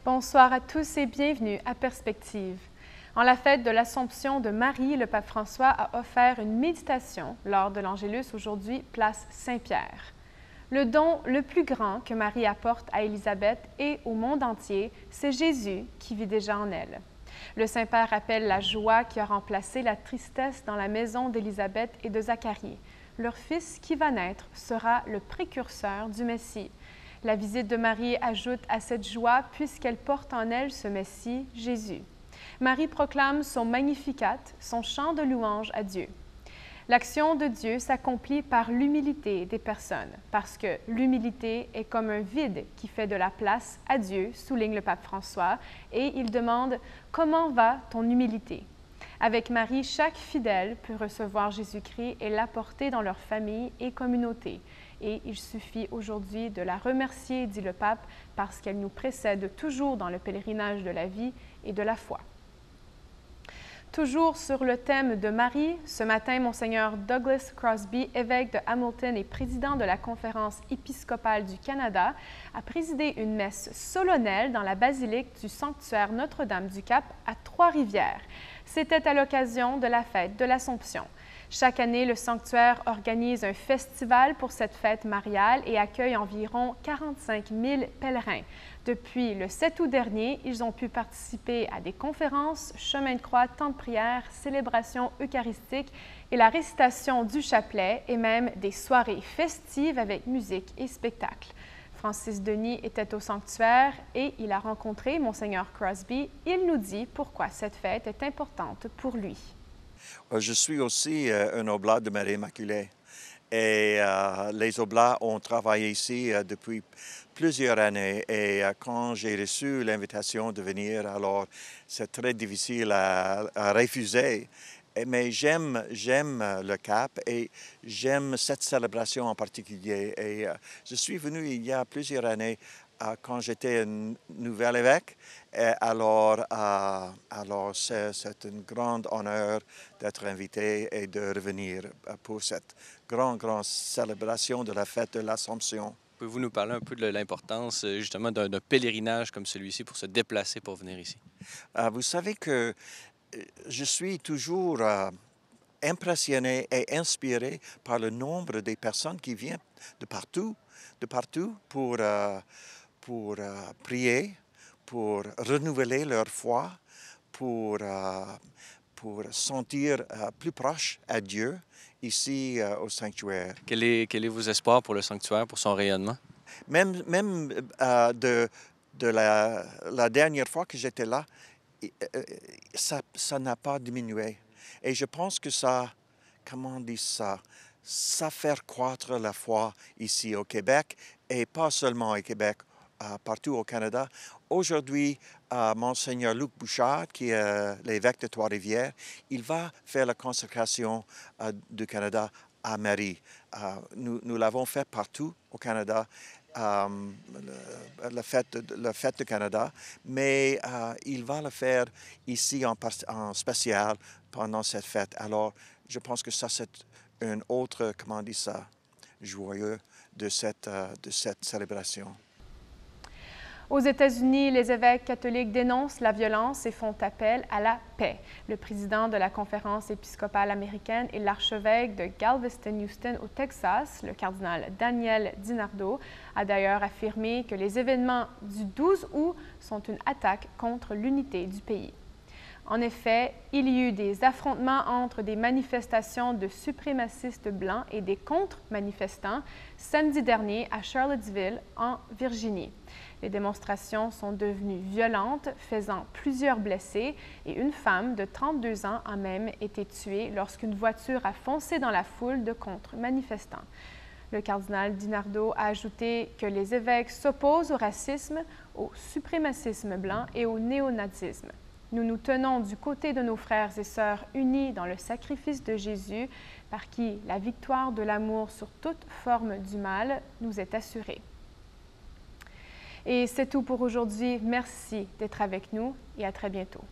Bonsoir à tous et bienvenue à Perspective. En la fête de l'Assomption de Marie, le pape François a offert une méditation lors de l'Angélus aujourd'hui, place Saint-Pierre. Le don le plus grand que Marie apporte à Élisabeth et au monde entier, c'est Jésus qui vit déjà en elle. Le Saint-Père rappelle la joie qui a remplacé la tristesse dans la maison d'Élisabeth et de Zacharie. Leur fils qui va naître sera le précurseur du Messie. La visite de Marie ajoute à cette joie puisqu'elle porte en elle ce Messie, Jésus. Marie proclame son Magnificat, son chant de louange à Dieu. L'action de Dieu s'accomplit par l'humilité des personnes, parce que l'humilité est comme un vide qui fait de la place à Dieu, souligne le pape François, et il demande « Comment va ton humilité ?» Avec Marie, chaque fidèle peut recevoir Jésus-Christ et l'apporter dans leur famille et communauté. Et il suffit aujourd'hui de la remercier, dit le pape, parce qu'elle nous précède toujours dans le pèlerinage de la vie et de la foi. Toujours sur le thème de Marie, ce matin, Monseigneur Douglas Crosby, évêque de Hamilton et président de la Conférence épiscopale du Canada, a présidé une messe solennelle dans la basilique du sanctuaire Notre-Dame-du-Cap à Trois-Rivières. C'était à l'occasion de la fête de l'Assomption. Chaque année, le sanctuaire organise un festival pour cette fête mariale et accueille environ 45 000 pèlerins. Depuis le 7 août dernier, ils ont pu participer à des conférences, chemins de croix, temps de prière, célébrations eucharistiques et la récitation du chapelet et même des soirées festives avec musique et spectacle. Francis Denis était au sanctuaire et il a rencontré Monseigneur Crosby. Il nous dit pourquoi cette fête est importante pour lui. Je suis aussi un oblat de Marie Immaculée et les oblats ont travaillé ici depuis plusieurs années et quand j'ai reçu l'invitation de venir, alors c'est très difficile à refuser. Mais j'aime le Cap et j'aime cette célébration en particulier. Et je suis venu il y a plusieurs années quand j'étais un nouvel évêque. Alors c'est un grand honneur d'être invité et de revenir pour cette grande célébration de la fête de l'Assomption. Pouvez-vous nous parler un peu de l'importance justement d'un pèlerinage comme celui-ci pour se déplacer pour venir ici? Vous savez que je suis toujours impressionné et inspiré par le nombre des personnes qui viennent de partout pour prier, pour renouveler leur foi, pour sentir plus proche à Dieu ici au sanctuaire. Quel est vos espoirs pour le sanctuaire, pour son rayonnement? Même de la dernière fois que j'étais là, ça n'a pas diminué. Et je pense que ça, comment on dit ça fait croître la foi ici au Québec, et pas seulement au Québec, partout au Canada. Aujourd'hui, Monseigneur Luc Bouchard, qui est l'évêque de Trois-Rivières, il va faire la consécration du Canada à Marie. Nous l'avons fait partout au Canada. La fête du Canada, mais il va le faire ici en spécial pendant cette fête. Alors, je pense que ça, c'est un autre, comment on dit ça, joyeux de cette célébration. Aux États-Unis, les évêques catholiques dénoncent la violence et font appel à la paix. Le président de la Conférence épiscopale américaine et l'archevêque de Galveston-Houston au Texas, le cardinal Daniel DiNardo, a d'ailleurs affirmé que les événements du 12 août sont une attaque contre l'unité du pays. En effet, il y eut des affrontements entre des manifestations de suprémacistes blancs et des contre-manifestants samedi dernier à Charlottesville, en Virginie. Les démonstrations sont devenues violentes, faisant plusieurs blessés, et une femme de 32 ans a même été tuée lorsqu'une voiture a foncé dans la foule de contre-manifestants. Le cardinal DiNardo a ajouté que les évêques s'opposent au racisme, au suprémacisme blanc et au néonazisme. Nous nous tenons du côté de nos frères et sœurs unis dans le sacrifice de Jésus, par qui la victoire de l'amour sur toute forme du mal nous est assurée. Et c'est tout pour aujourd'hui. Merci d'être avec nous et à très bientôt.